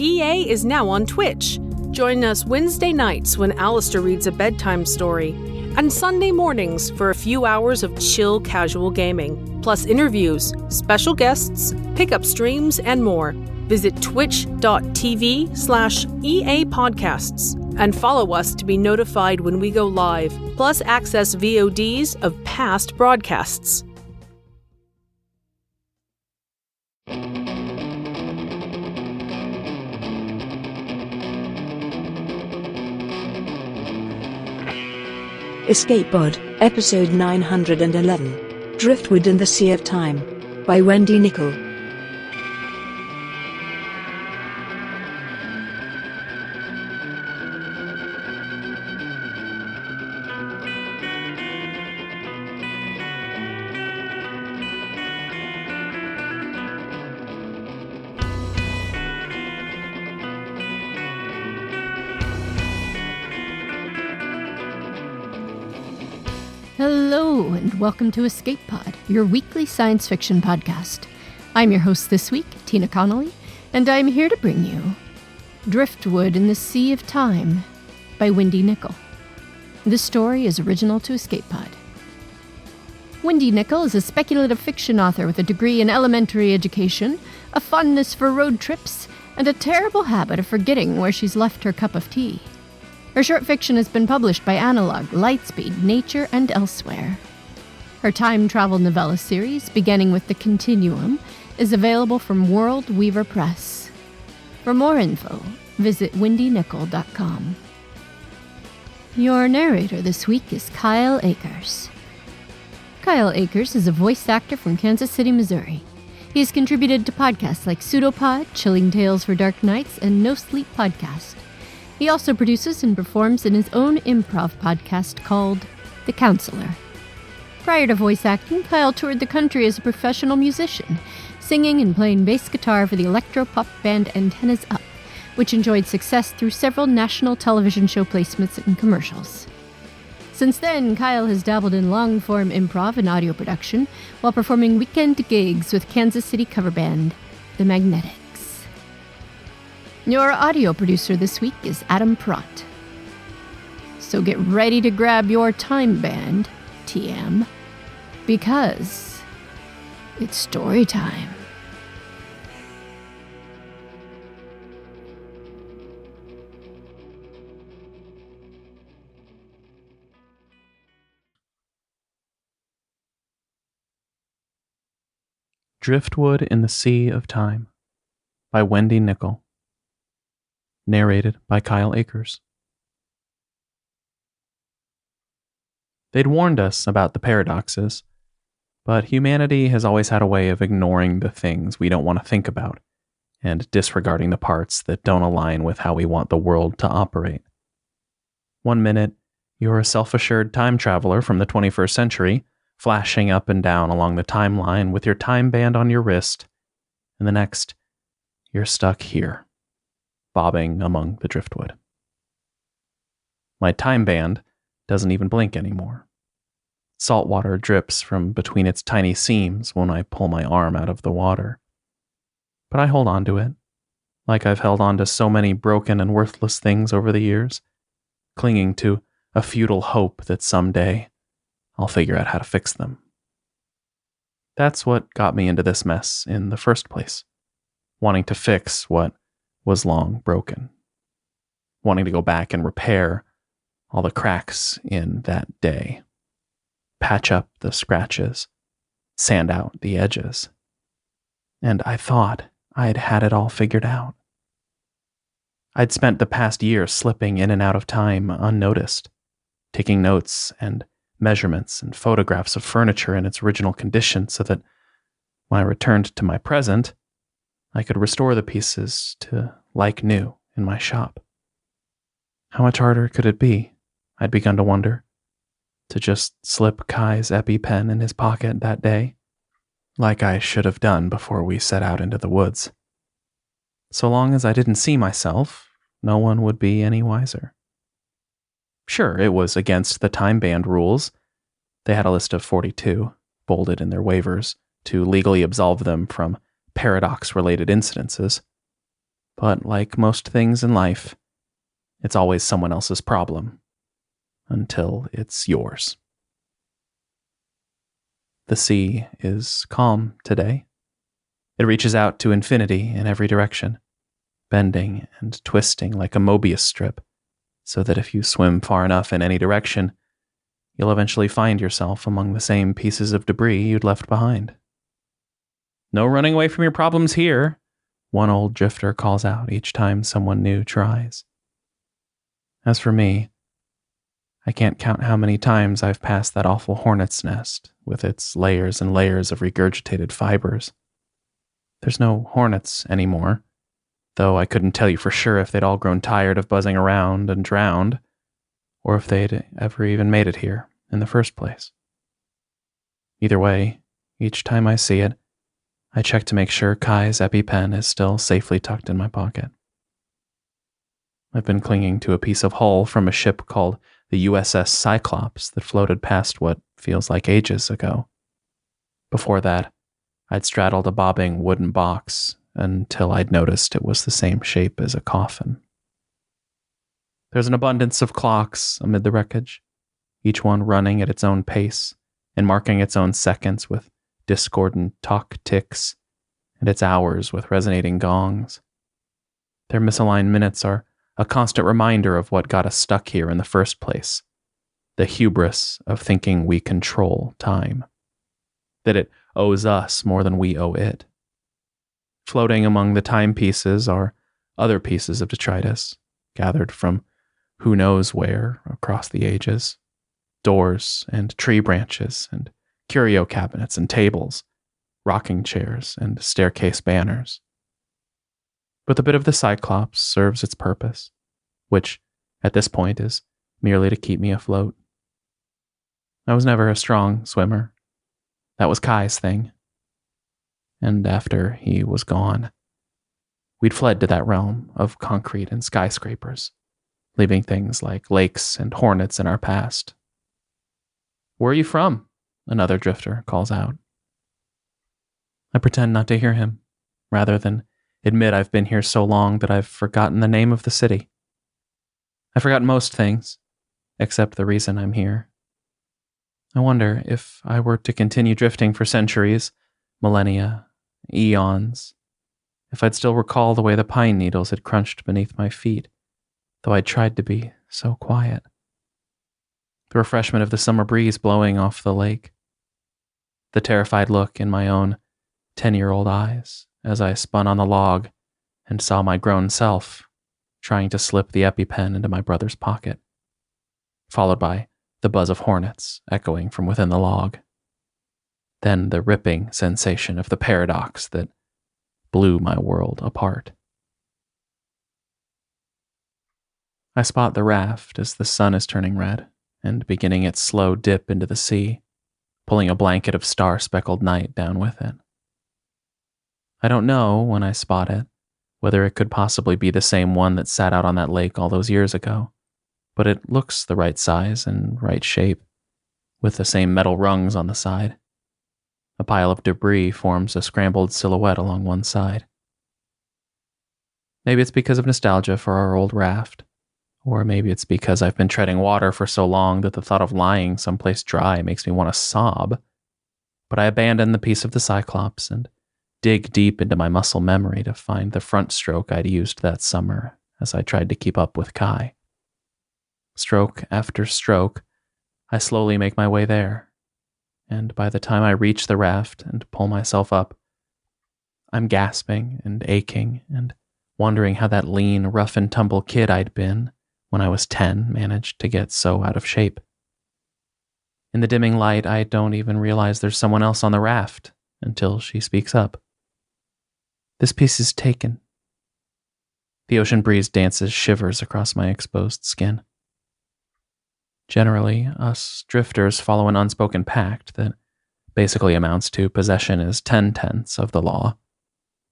EA is now on Twitch. Join us Wednesday nights when Alistair reads a bedtime story, and Sunday mornings for a few hours of chill casual gaming, plus interviews, special guests, pickup streams, and more. Visit twitch.tv/EA Podcasts and follow us to be notified when we go live, plus access VODs of past broadcasts. Escape Pod, Episode 911, Driftwood in the Sea of Time, by Wendy Nicol. Hello, and welcome to Escape Pod, your weekly science fiction podcast. I'm your host this week, Tina Connolly, and I'm here to bring you Driftwood in the Sea of Time by Wendy Nicol. This story is original to Escape Pod. Wendy Nicol is a speculative fiction author with a degree in elementary education, a fondness for road trips, and a terrible habit of forgetting where she's left her cup of tea. Her short fiction has been published by Analog, Lightspeed, Nature, and elsewhere. Her time travel novella series, beginning with The Continuum, is available from World Weaver Press. For more info, visit wendynicol.com. Your narrator this week is Kyle Akers. Kyle Akers is a voice actor from Kansas City, Missouri. He has contributed to podcasts like Pseudopod, Chilling Tales for Dark Nights, and No Sleep Podcast. He also produces and performs in his own improv podcast called The Counselor. Prior to voice acting, Kyle toured the country as a professional musician, singing and playing bass guitar for the electro-pop band Antennas Up, which enjoyed success through several national television show placements and commercials. Since then, Kyle has dabbled in long-form improv and audio production while performing weekend gigs with Kansas City cover band The Magnetics. Your audio producer this week is Adam Pratt. So get ready to grab your time band, TM, because it's story time. Driftwood in the Sea of Time by Wendy Nicol. Narrated by Kyle Akers. They'd warned us about the paradoxes, but humanity has always had a way of ignoring the things we don't want to think about and disregarding the parts that don't align with how we want the world to operate. One minute, you're a self-assured time traveler from the 21st century, flashing up and down along the timeline with your time band on your wrist, and the next, you're stuck here, bobbing among the driftwood. My time band doesn't even blink anymore. Salt water drips from between its tiny seams when I pull my arm out of the water. But I hold on to it, like I've held on to so many broken and worthless things over the years, clinging to a futile hope that someday I'll figure out how to fix them. That's what got me into this mess in the first place, wanting to fix what was long broken, wanting to go back and repair all the cracks in that day, patch up the scratches, sand out the edges. And I thought I'd had it all figured out. I'd spent the past year slipping in and out of time unnoticed, taking notes and measurements and photographs of furniture in its original condition so that when I returned to my present, I could restore the pieces to like new in my shop. How much harder could it be, I'd begun to wonder, to just slip Kai's EpiPen in his pocket that day, like I should have done before we set out into the woods. So long as I didn't see myself, no one would be any wiser. Sure, it was against the time band rules. They had a list of 42, bolded in their waivers, to legally absolve them from paradox-related incidences. But like most things in life, it's always someone else's problem until it's yours. The sea is calm today. It reaches out to infinity in every direction, bending and twisting like a Mobius strip, so that if you swim far enough in any direction, you'll eventually find yourself among the same pieces of debris you'd left behind. No running away from your problems here, one old drifter calls out each time someone new tries. As for me, I can't count how many times I've passed that awful hornet's nest with its layers and layers of regurgitated fibers. There's no hornets anymore, though I couldn't tell you for sure if they'd all grown tired of buzzing around and drowned, or if they'd ever even made it here in the first place. Either way, each time I see it, I check to make sure Kai's EpiPen is still safely tucked in my pocket. I've been clinging to a piece of hull from a ship called the USS Cyclops that floated past what feels like ages ago. Before that, I'd straddled a bobbing wooden box until I'd noticed it was the same shape as a coffin. There's an abundance of clocks amid the wreckage, each one running at its own pace and marking its own seconds with discordant talk ticks and its hours with resonating gongs. Their misaligned minutes are a constant reminder of what got us stuck here in the first place, the hubris of thinking we control time, that it owes us more than we owe it. Floating among the timepieces are other pieces of detritus, gathered from who knows where across the ages, doors and tree branches and curio cabinets and tables, rocking chairs and staircase banners. But the bit of the Cyclops serves its purpose, which, at this point, is merely to keep me afloat. I was never a strong swimmer. That was Kai's thing. And after he was gone, we'd fled to that realm of concrete and skyscrapers, leaving things like lakes and hornets in our past. "Where are you from?" another drifter calls out. I pretend not to hear him, rather than admit I've been here so long that I've forgotten the name of the city. I've forgotten most things, except the reason I'm here. I wonder if I were to continue drifting for centuries, millennia, eons, if I'd still recall the way the pine needles had crunched beneath my feet, though I'd tried to be so quiet. The refreshment of the summer breeze blowing off the lake. The terrified look in my own 10-year-old eyes as I spun on the log and saw my grown self trying to slip the EpiPen into my brother's pocket, followed by the buzz of hornets echoing from within the log. Then the ripping sensation of the paradox that blew my world apart. I spot the raft as the sun is turning red and beginning its slow dip into the sea, pulling a blanket of star-speckled night down with it. I don't know, when I spot it, whether it could possibly be the same one that sat out on that lake all those years ago, but it looks the right size and right shape, with the same metal rungs on the side. A pile of debris forms a scrambled silhouette along one side. Maybe it's because of nostalgia for our old raft, or maybe it's because I've been treading water for so long that the thought of lying someplace dry makes me want to sob, but I abandon the piece of the Cyclops and dig deep into my muscle memory to find the front stroke I'd used that summer as I tried to keep up with Kai. Stroke after stroke, I slowly make my way there, and by the time I reach the raft and pull myself up, I'm gasping and aching and wondering how that lean, rough and tumble kid I'd been when I was 10 managed to get so out of shape. In the dimming light, I don't even realize there's someone else on the raft until she speaks up. "This piece is taken." The ocean breeze dances shivers across my exposed skin. Generally, us drifters follow an unspoken pact that basically amounts to possession is 10/10 of the law.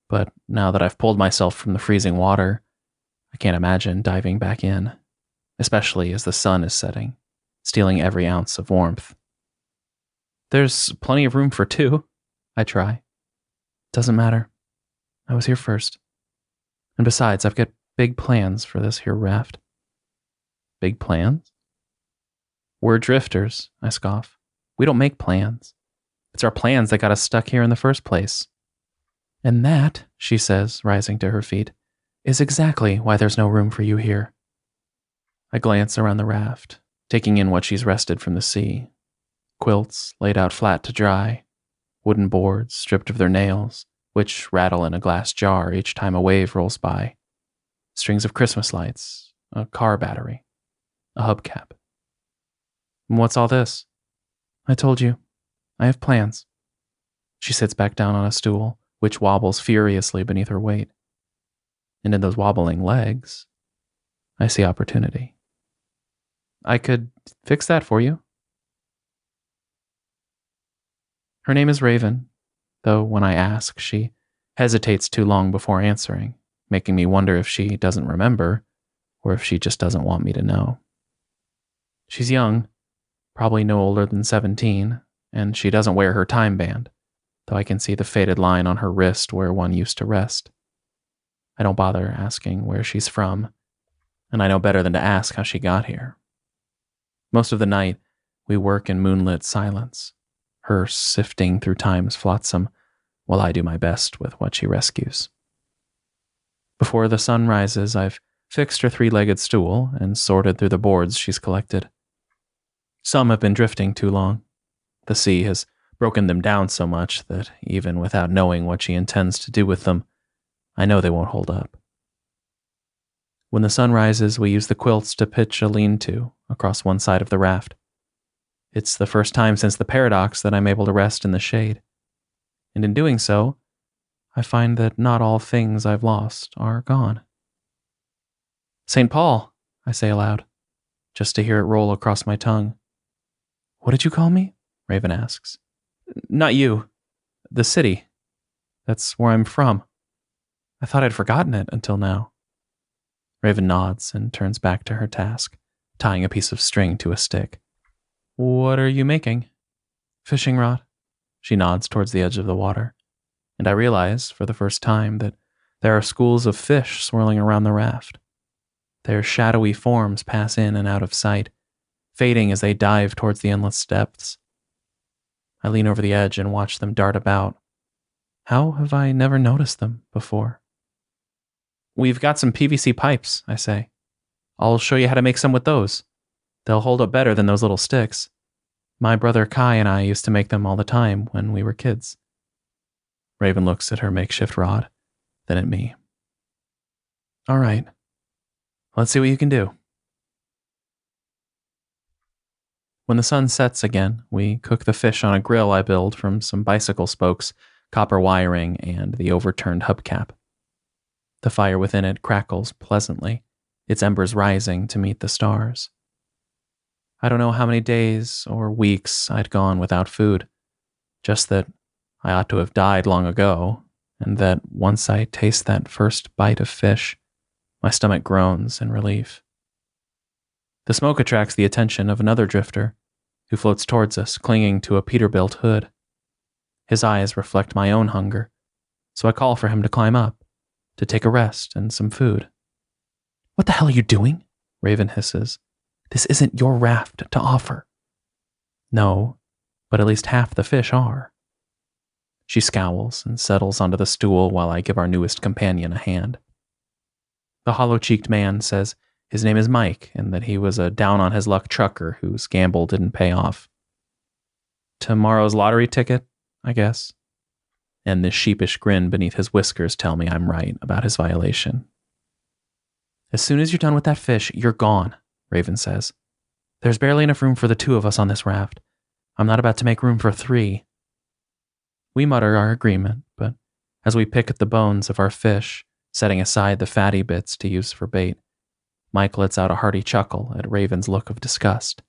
But now that I've pulled myself from the freezing water, I can't imagine diving back in, especially as the sun is setting, stealing every ounce of warmth. "There's plenty of room for two," I try. "Doesn't matter. I was here first." And besides, I've got big plans for this here raft. Big plans? We're drifters, I scoff. We don't make plans. It's our plans that got us stuck here in the first place. And that, she says, rising to her feet, is exactly why there's no room for you here. I glance around the raft, taking in what she's wrested from the sea. Quilts laid out flat to dry, wooden boards stripped of their nails, which rattle in a glass jar each time a wave rolls by, strings of Christmas lights, a car battery, a hubcap. And what's all this? I told you, I have plans. She sits back down on a stool, which wobbles furiously beneath her weight. And in those wobbling legs, I see opportunity. I could fix that for you. Her name is Raven, though when I ask, she hesitates too long before answering, making me wonder if she doesn't remember or if she just doesn't want me to know. She's young, probably no older than 17, and she doesn't wear her time band, though I can see the faded line on her wrist where one used to rest. I don't bother asking where she's from, and I know better than to ask how she got here. Most of the night, we work in moonlit silence, her sifting through time's flotsam, while I do my best with what she rescues. Before the sun rises, I've fixed her three-legged stool and sorted through the boards she's collected. Some have been drifting too long. The sea has broken them down so much that, even without knowing what she intends to do with them, I know they won't hold up. When the sun rises, we use the quilts to pitch a lean-to across one side of the raft. It's the first time since the paradox that I'm able to rest in the shade. And in doing so, I find that not all things I've lost are gone. St. Paul, I say aloud, just to hear it roll across my tongue. What did you call me? Raven asks. Not you. The city. That's where I'm from. I thought I'd forgotten it until now. Raven nods and turns back to her task, tying a piece of string to a stick. What are you making? Fishing rod. She nods towards the edge of the water, and I realize, for the first time, that there are schools of fish swirling around the raft. Their shadowy forms pass in and out of sight, fading as they dive towards the endless depths. I lean over the edge and watch them dart about. How have I never noticed them before? We've got some PVC pipes, I say. I'll show you how to make some with those. They'll hold up better than those little sticks. My brother Kai and I used to make them all the time when we were kids. Raven looks at her makeshift rod, then at me. All right. Let's see what you can do. When the sun sets again, we cook the fish on a grill I build from some bicycle spokes, copper wiring, and the overturned hubcap. The fire within it crackles pleasantly, its embers rising to meet the stars. I don't know how many days or weeks I'd gone without food, just that I ought to have died long ago, and that once I taste that first bite of fish, my stomach groans in relief. The smoke attracts the attention of another drifter, who floats towards us, clinging to a Peterbilt hood. His eyes reflect my own hunger, so I call for him to climb up, to take a rest and some food. What the hell are you doing? Raven hisses. This isn't your raft to offer. No, but at least half the fish are. She scowls and settles onto the stool while I give our newest companion a hand. The hollow-cheeked man says his name is Mike and that he was a down-on-his-luck trucker whose gamble didn't pay off. Tomorrow's lottery ticket, I guess. And the sheepish grin beneath his whiskers tell me I'm right about his violation. As soon as you're done with that fish, you're gone, Raven says. There's barely enough room for the two of us on this raft. I'm not about to make room for three. We mutter our agreement, but as we pick at the bones of our fish, setting aside the fatty bits to use for bait, Mike lets out a hearty chuckle at Raven's look of disgust,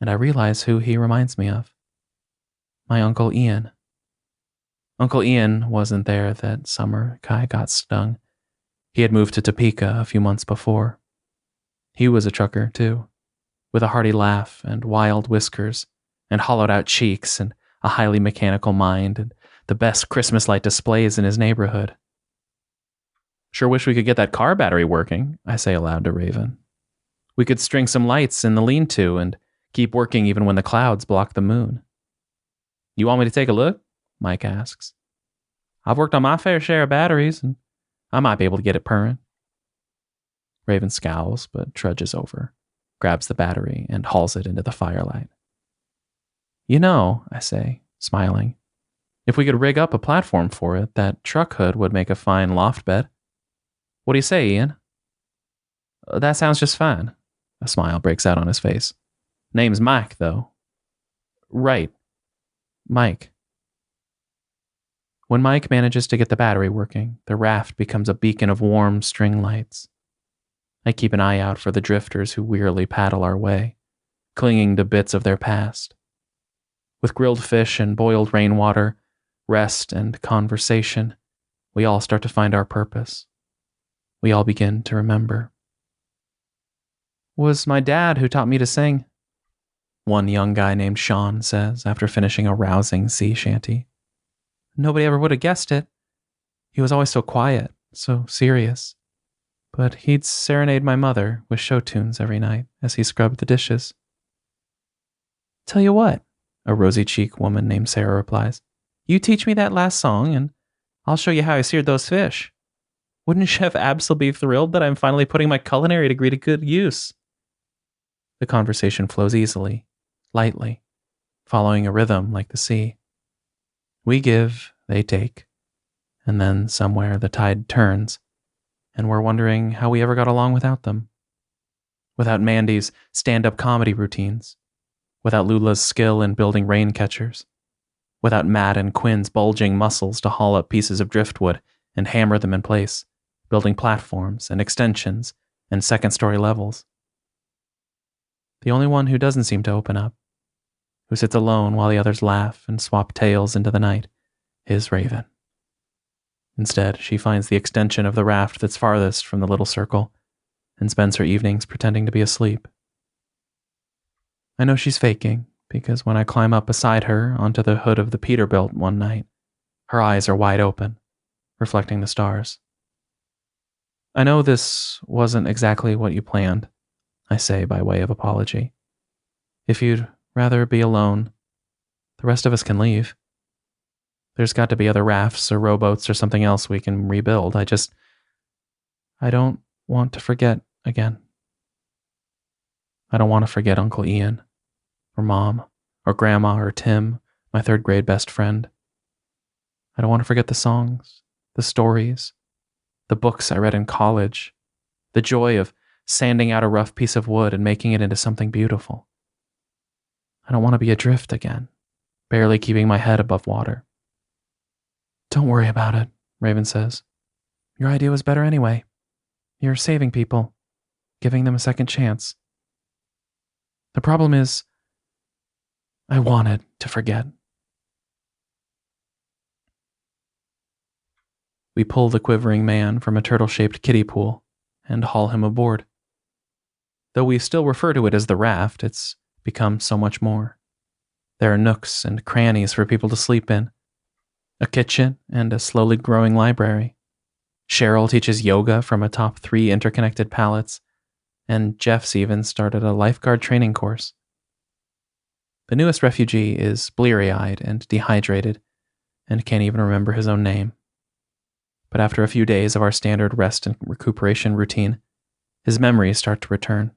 and I realize who he reminds me of. My Uncle Ian. Uncle Ian wasn't there that summer Kai got stung. He had moved to Topeka a few months before. He was a trucker, too, with a hearty laugh and wild whiskers and hollowed-out cheeks and a highly mechanical mind and the best Christmas light displays in his neighborhood. Sure wish we could get that car battery working, I say aloud to Raven. We could string some lights in the lean-to and keep working even when the clouds block the moon. You want me to take a look? Mike asks. I've worked on my fair share of batteries, and I might be able to get it purring. Raven scowls, but trudges over, grabs the battery, and hauls it into the firelight. You know, I say, smiling, if we could rig up a platform for it, that truck hood would make a fine loft bed. What do you say, Ian? That sounds just fine. A smile breaks out on his face. Name's Mike, though. Right. Mike. When Mike manages to get the battery working, the raft becomes a beacon of warm string lights. I keep an eye out for the drifters who wearily paddle our way, clinging to bits of their past. With grilled fish and boiled rainwater, rest and conversation, we all start to find our purpose. We all begin to remember. Was my dad who taught me to sing, one young guy named Sean says after finishing a rousing sea shanty. Nobody ever would have guessed it. He was always so quiet, so serious. But he'd serenade my mother with show tunes every night as he scrubbed the dishes. Tell you what, a rosy-cheeked woman named Sarah replies. You teach me that last song, and I'll show you how I seared those fish. Wouldn't Chef Absol be thrilled that I'm finally putting my culinary degree to good use? The conversation flows easily, lightly, following a rhythm like the sea. We give, they take, and then somewhere the tide turns, and we're wondering how we ever got along without them. Without Mandy's stand-up comedy routines, without Lula's skill in building rain catchers, without Matt and Quinn's bulging muscles to haul up pieces of driftwood and hammer them in place, building platforms and extensions and second-story levels. The only one who doesn't seem to open up, who sits alone while the others laugh and swap tales into the night, is Raven. Instead, she finds the extension of the raft that's farthest from the little circle and spends her evenings pretending to be asleep. I know she's faking, because when I climb up beside her onto the hood of the Peterbilt one night, her eyes are wide open, reflecting the stars. I know this wasn't exactly what you planned, I say by way of apology. If you'd rather be alone, the rest of us can leave. There's got to be other rafts or rowboats or something else we can rebuild. I don't want to forget again. I don't want to forget Uncle Ian, or Mom, or Grandma, or Tim, my third grade best friend. I don't want to forget the songs, the stories, the books I read in college, the joy of sanding out a rough piece of wood and making it into something beautiful. I don't want to be adrift again, barely keeping my head above water. Don't worry about it, Raven says. Your idea was better anyway. You're saving people, giving them a second chance. The problem is, I wanted to forget. We pull the quivering man from a turtle-shaped kiddie pool and haul him aboard. Though we still refer to it as the raft, it's become so much more. There are nooks and crannies for people to sleep in, a kitchen and a slowly growing library. Cheryl teaches yoga from atop 3 interconnected pallets, and Jeff's even started a lifeguard training course. The newest refugee is bleary-eyed and dehydrated and can't even remember his own name. But after a few days of our standard rest and recuperation routine, his memories start to return.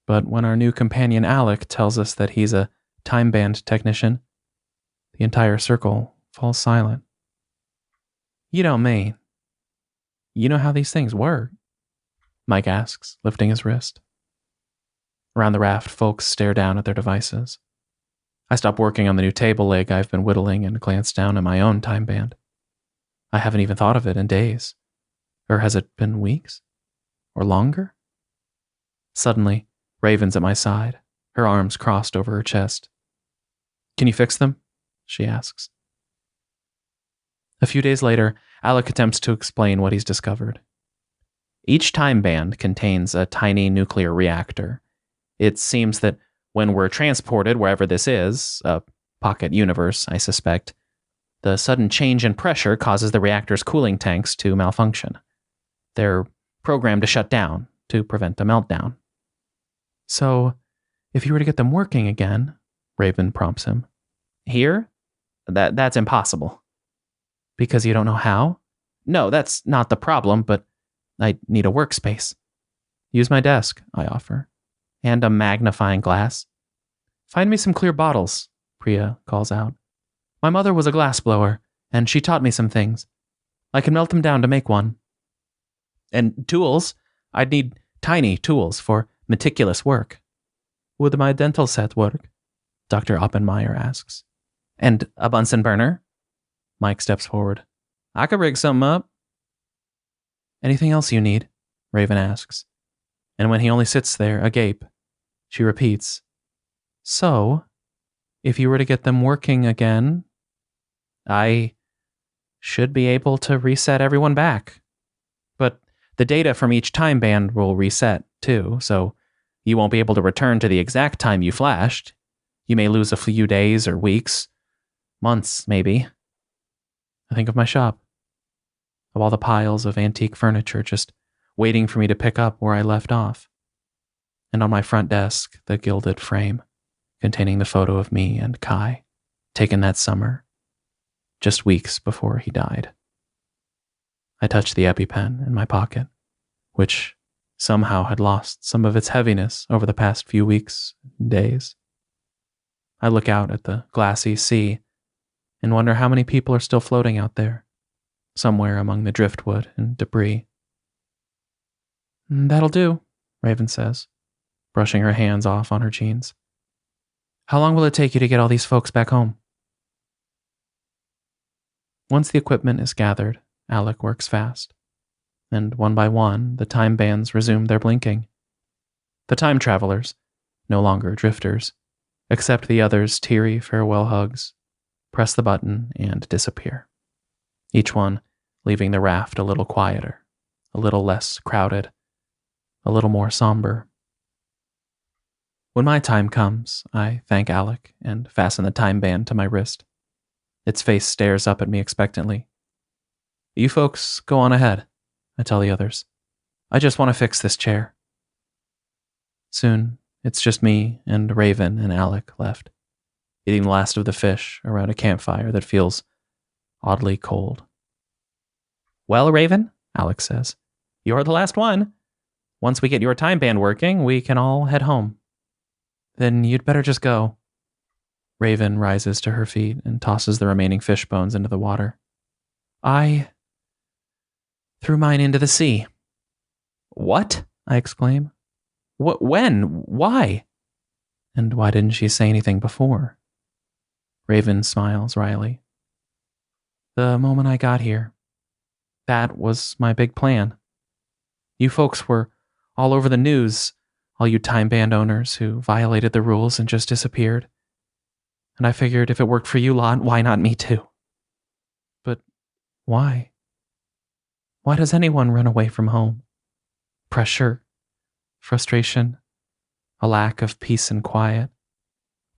But when our new companion Alec tells us that he's a time band technician, the entire circle falls silent. You don't mean? You know how these things work? Mike asks, lifting his wrist. Around the raft, folks stare down at their devices. I stop working on the new table leg I've been whittling and glance down at my own time band. I haven't even thought of it in days. Or has it been weeks? Or longer? Suddenly, Raven's at my side, her arms crossed over her chest. Can you fix them? She asks. A few days later, Alec attempts to explain what he's discovered. Each time band contains a tiny nuclear reactor. It seems that when we're transported wherever this is, a pocket universe, I suspect, the sudden change in pressure causes the reactor's cooling tanks to malfunction, They're programmed to shut down to prevent a meltdown. So, if you were to get them working again, Raven prompts him. Here? That's impossible. Because you don't know how? No, that's not the problem, but I need a workspace. Use my desk, I offer. And a magnifying glass. Find me some clear bottles, Priya calls out. My mother was a glassblower, and she taught me some things. I can melt them down to make one. And tools. I'd need tiny tools for meticulous work. Would my dental set work? Dr. Oppenmeyer asks. And a Bunsen burner? Mike steps forward. I could rig something up. Anything else you need? Raven asks. And when he only sits there, agape, she repeats. So, if you were to get them working again, I should be able to reset everyone back. But the data from each time band will reset, too, so you won't be able to return to the exact time you flashed. You may lose a few days or weeks, months, maybe. I think of my shop, of all the piles of antique furniture just waiting for me to pick up where I left off. And on my front desk, the gilded frame containing the photo of me and Kai, taken that summer, just weeks before he died. I touched the EpiPen in my pocket, which somehow had lost some of its heaviness over the past few weeks and days. I look out at the glassy sea and wonder how many people are still floating out there, somewhere among the driftwood and debris. That'll do, Raven says, brushing her hands off on her jeans. How long will it take you to get all these folks back home? Once the equipment is gathered, Alec works fast, and one by one, the time bands resume their blinking. The time travelers, no longer drifters, accept the others' teary farewell hugs, press the button, and disappear. Each one leaving the raft a little quieter, a little less crowded, a little more somber. When my time comes, I thank Alec and fasten the time band to my wrist. Its face stares up at me expectantly. You folks go on ahead, I tell the others. I just want to fix this chair. Soon, it's just me and Raven and Alec left, eating the last of the fish around a campfire that feels oddly cold. Well, Raven, Alec says, you're the last one. Once we get your time band working, we can all head home. Then you'd better just go. Raven rises to her feet and tosses the remaining fish bones into the water. I threw mine into the sea. What? I exclaim. When? Why? And why didn't she say anything before? Raven smiles wryly. The moment I got here. That was my big plan. You folks were all over the news, all you time band owners who violated the rules and just disappeared. And I figured if it worked for you lot, why not me too? But why? Why does anyone run away from home? Pressure, frustration, a lack of peace and quiet.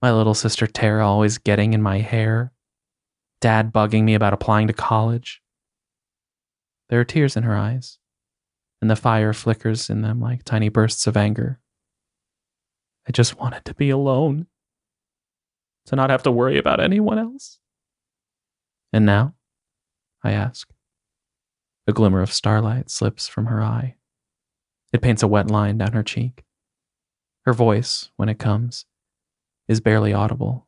My little sister Tara always getting in my hair. Dad bugging me about applying to college. There are tears in her eyes, and the fire flickers in them like tiny bursts of anger. I just wanted to be alone, to not have to worry about anyone else. And now? I ask. A glimmer of starlight slips from her eye. It paints a wet line down her cheek. Her voice, when it comes, is barely audible.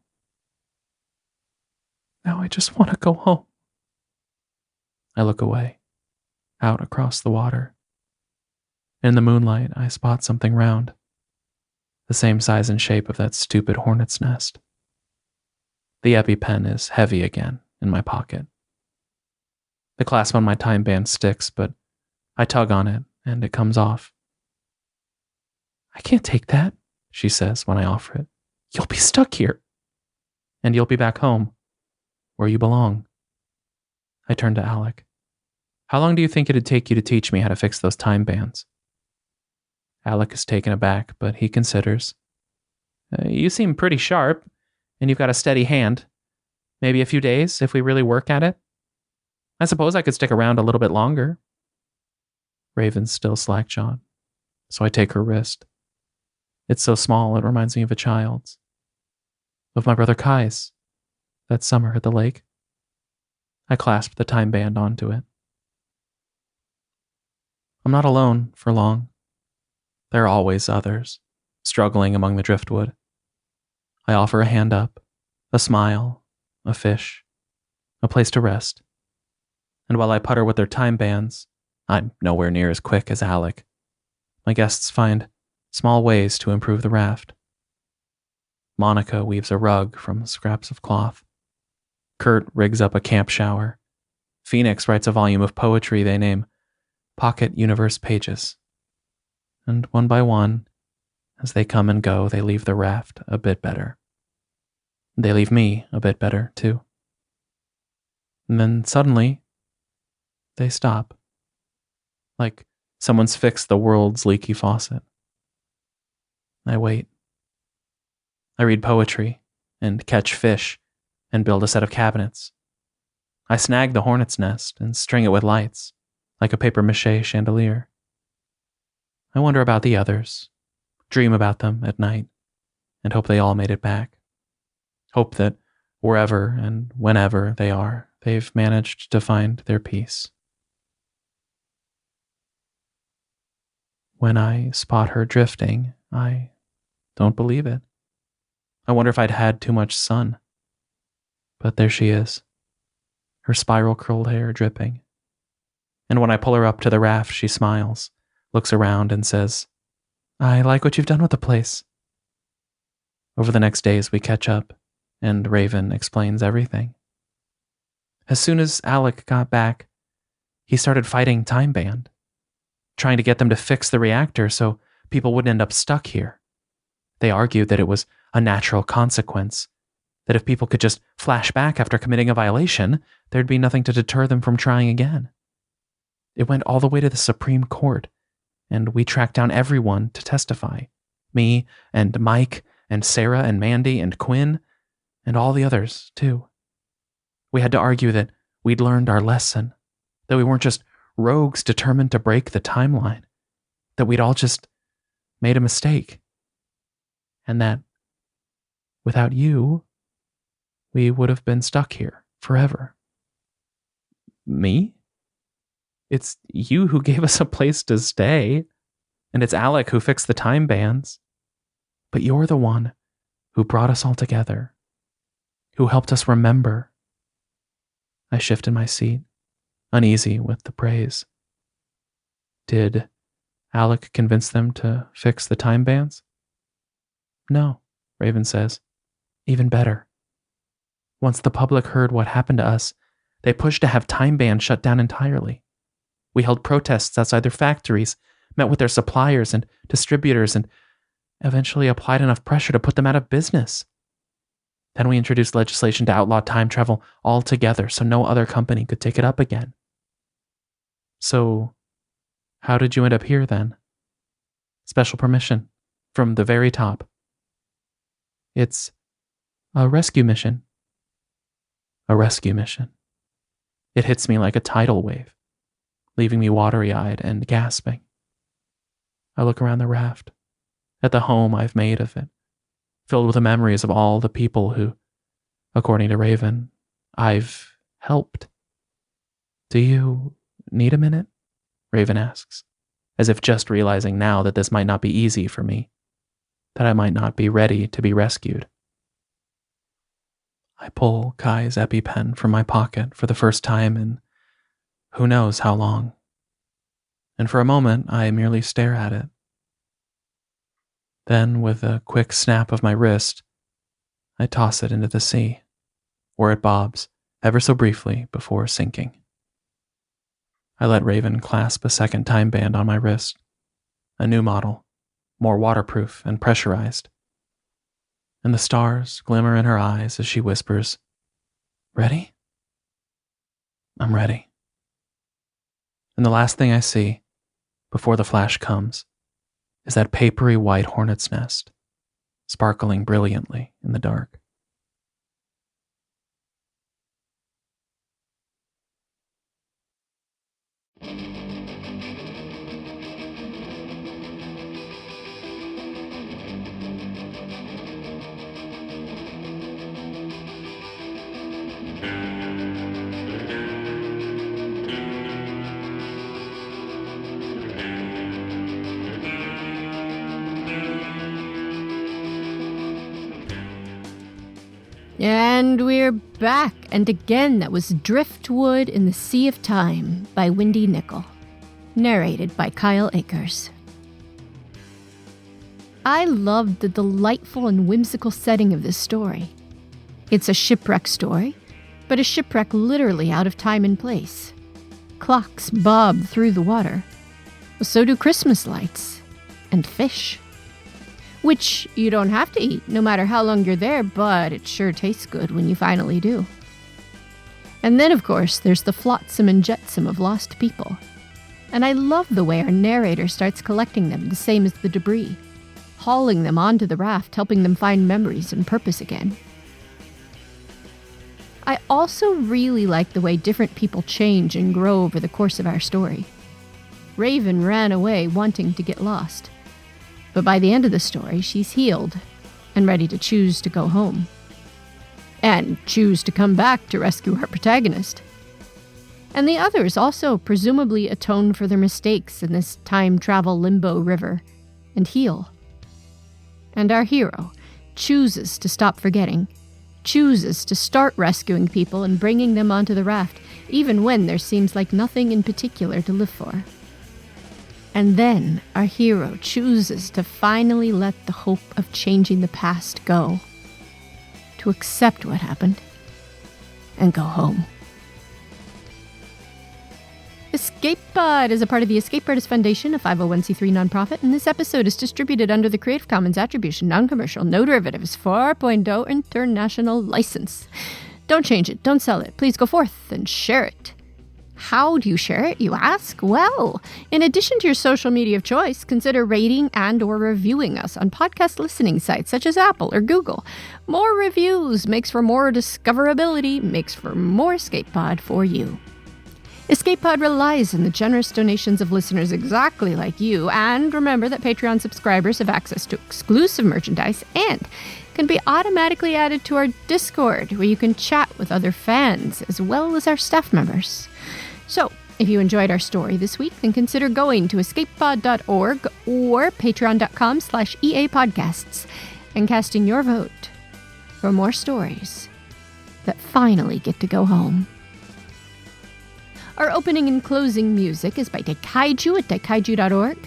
Now I just want to go home. I look away, out across the water. In the moonlight, I spot something round, the same size and shape of that stupid hornet's nest. The EpiPen is heavy again in my pocket. The clasp on my time band sticks, but I tug on it and it comes off. I can't take that, she says when I offer it. You'll be stuck here. And you'll be back home, where you belong. I turn to Alec. How long do you think it'd take you to teach me how to fix those time bands? Alec is taken aback, but he considers. You seem pretty sharp, and you've got a steady hand. Maybe a few days, if we really work at it. I suppose I could stick around a little bit longer. Raven's still slack-jawed, so I take her wrist. It's so small it reminds me of a child's. Of my brother Kai's, that summer at the lake. I clasp the time band onto it. I'm not alone for long. There are always others, struggling among the driftwood. I offer a hand up, a smile, a fish, a place to rest. And while I putter with their time bands, I'm nowhere near as quick as Alec. My guests find small ways to improve the raft. Monica weaves a rug from scraps of cloth. Kurt rigs up a camp shower. Phoenix writes a volume of poetry they name Pocket Universe Pages. And one by one, as they come and go, they leave the raft a bit better. They leave me a bit better, too. And then suddenly, they stop. Like someone's fixed the world's leaky faucet. I wait. I read poetry and catch fish and build a set of cabinets. I snag the hornet's nest and string it with lights, like a papier-mâché chandelier. I wonder about the others, dream about them at night, and hope they all made it back. Hope that wherever and whenever they are, they've managed to find their peace. When I spot her drifting, I don't believe it. I wonder if I'd had too much sun. But there she is, her spiral-curled hair dripping. And when I pull her up to the raft, she smiles, looks around, and says, "I like what you've done with the place." Over the next days, we catch up, and Raven explains everything. As soon as Alec got back, he started fighting Time Band, trying to get them to fix the reactor so people wouldn't end up stuck here. They argued that it was a natural consequence, that if people could just flash back after committing a violation, there'd be nothing to deter them from trying again. It went all the way to the Supreme Court, and we tracked down everyone to testify. Me and Mike and Sarah and Mandy and Quinn and all the others, too. We had to argue that we'd learned our lesson, that we weren't just rogues determined to break the timeline, that we'd all just made a mistake, and that without you, we would have been stuck here forever. Me? It's you who gave us a place to stay, and it's Alec who fixed the time bands. But you're the one who brought us all together, who helped us remember. I shift in my seat, uneasy with the praise. Did Alec convince them to fix the time bands? No, Raven says. Even better. Once the public heard what happened to us, they pushed to have time band shut down entirely. We held protests outside their factories, met with their suppliers and distributors, and eventually applied enough pressure to put them out of business. Then we introduced legislation to outlaw time travel altogether so no other company could take it up again. So, how did you end up here then? Special permission from the very top. It's a rescue mission. A rescue mission. It hits me like a tidal wave, leaving me watery-eyed and gasping. I look around the raft, at the home I've made of it, filled with the memories of all the people who, according to Raven, I've helped. Do you need a minute? Raven asks, as if just realizing now that this might not be easy for me, that I might not be ready to be rescued. I pull Kai's EpiPen from my pocket for the first time in who knows how long. And for a moment, I merely stare at it. Then, with a quick snap of my wrist, I toss it into the sea, where it bobs ever so briefly before sinking. I let Raven clasp a second time band on my wrist, a new model, more waterproof and pressurized. And the stars glimmer in her eyes as she whispers, "Ready?" I'm ready. And the last thing I see, before the flash comes, is that papery white hornet's nest, sparkling brilliantly in the dark. And we're back, and again that was Driftwood in the Sea of Time by Wendy Nickel, narrated by Kyle Akers. I loved the delightful and whimsical setting of this story. It's a shipwreck story, but a shipwreck literally out of time and place. Clocks bob through the water. So do Christmas lights and fish. Which you don't have to eat, no matter how long you're there, but it sure tastes good when you finally do. And then, of course, there's the flotsam and jetsam of lost people. And I love the way our narrator starts collecting them, the same as the debris, hauling them onto the raft, helping them find memories and purpose again. I also really like the way different people change and grow over the course of our story. Raven ran away wanting to get lost. But by the end of the story, she's healed and ready to choose to go home. And choose to come back to rescue our protagonist. And the others also presumably atone for their mistakes in this time travel limbo river and heal. And our hero chooses to stop forgetting, chooses to start rescuing people and bringing them onto the raft, even when there seems like nothing in particular to live for. And then our hero chooses to finally let the hope of changing the past go, to accept what happened, and go home. Escape Pod is a part of the Escape Artist Foundation, a 501c3 nonprofit, and this episode is distributed under the Creative Commons Attribution, Non-Commercial, No Derivatives 4.0 International License. Don't change it, don't sell it. Please go forth and share it. How do you share it, you ask? Well, in addition to your social media of choice, consider rating and or reviewing us on podcast listening sites such as Apple or Google. More reviews makes for more discoverability, makes for more Escape Pod for you. Escape Pod relies on the generous donations of listeners exactly like you, and remember that Patreon subscribers have access to exclusive merchandise and can be automatically added to our Discord, where you can chat with other fans as well as our staff members. So, if you enjoyed our story this week, then consider going to escapepod.org or patreon.com/EAPodcasts and casting your vote for more stories that finally get to go home. Our opening and closing music is by Daikaiju at daikaiju.org.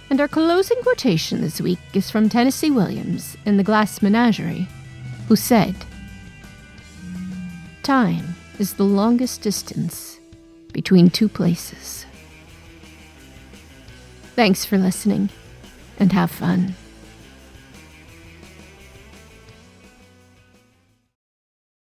And our closing quotation this week is from Tennessee Williams in The Glass Menagerie, who said, "Time is the longest distance between two places." Thanks for listening, and have fun.